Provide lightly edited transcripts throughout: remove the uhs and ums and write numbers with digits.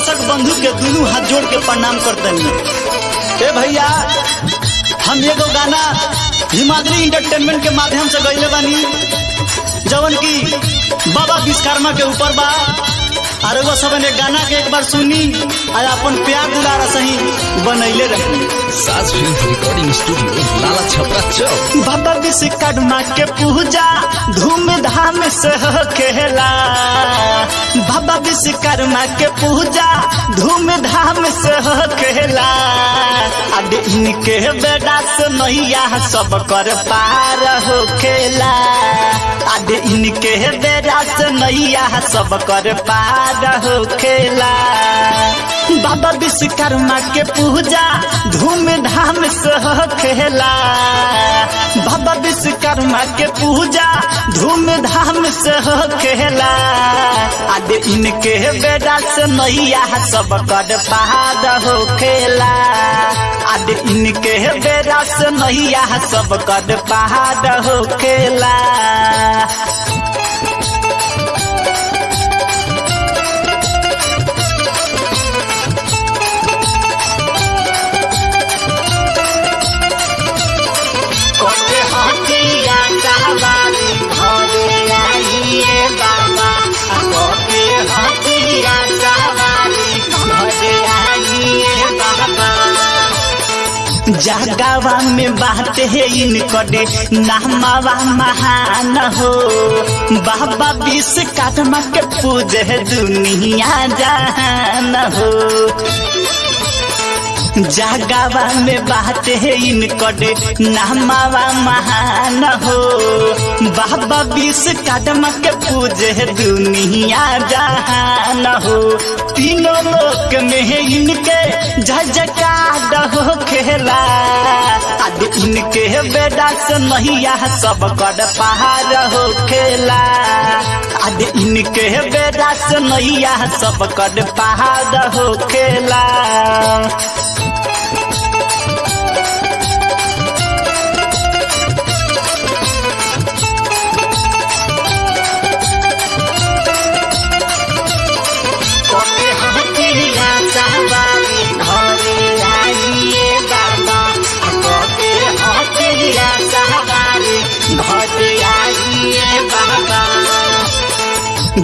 दर्शक बंधु के दोनों हाथ जोड़ के प्रणाम करते हैं। ए भैया, हम एगो गाना हिमाद्री इंटरटेनमेंट के माध्यम से गईले बानी, जवन की बाबा विश्वकर्मा के ऊपर बा। और वो सब ने गाना के एक बार सुनी और अपन प्यार दुलारा सही बनैले रही। साज फिल्म रिकॉर्डिंग स्टूडियो लाला छपरा चौक। बाबा विश्वकर्मा के पूजा धूमधाम से होखेला। बाबा विश्वकर्मा के पूजा धूमधाम से होखेला। अब इनके बेटा से नैया सब कर पार होखेला। अब इनके बेटा से नैया सब कर पार होखेला। बाबा विश्वकर्मा के पूजा धूमधाम से होखेला। बाबा विश्वकर्मा के पूजा धूमधाम से होखेला। आज इनके बेटा से नैया सब कर पार होखेला। आज इनके बेटा से नैया सब कर पार होखेला। जगावा में बात है इनकरे नामावा महान हो। बाबा विश्वकर्मा के पूजे दुनिया जहान हो। जगावा में बात है इनकरे नामावा महान हो। बाबा विश्वकर्मा के पूजे दुनिया जहान हो। तीनों लोक में इनके जजकार होखेला। आज इनके बेटा से नैया सब कर पार होखेला। आज इनके बेटा से नैया सब कर पार होखेला।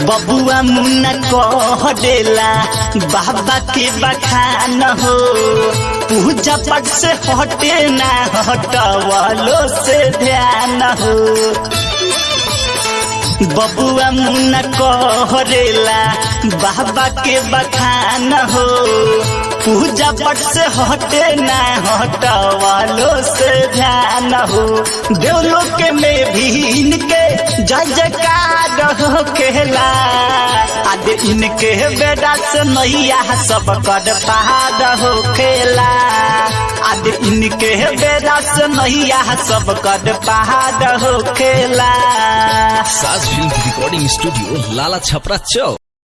बबुआ मुन्ना कह देला बाबा के बखान हो। पूजा पाठ से हटे ना हटवलो से ध्यान हो। बबुआ मुन्ना कह देला बाबा के बखान हो। पूजा पाठ से हटे ना हटवलो से ध्यान हो। देवलोक में भी इनके जय जयकार होखेला। आज इनके बेटा से नैया सब कर पार होखेला। आज इनके बेटा से नैया सब कर पार होखेला। साज फिल्म रिकॉर्डिंग स्टूडियो लाला छपरा चौक।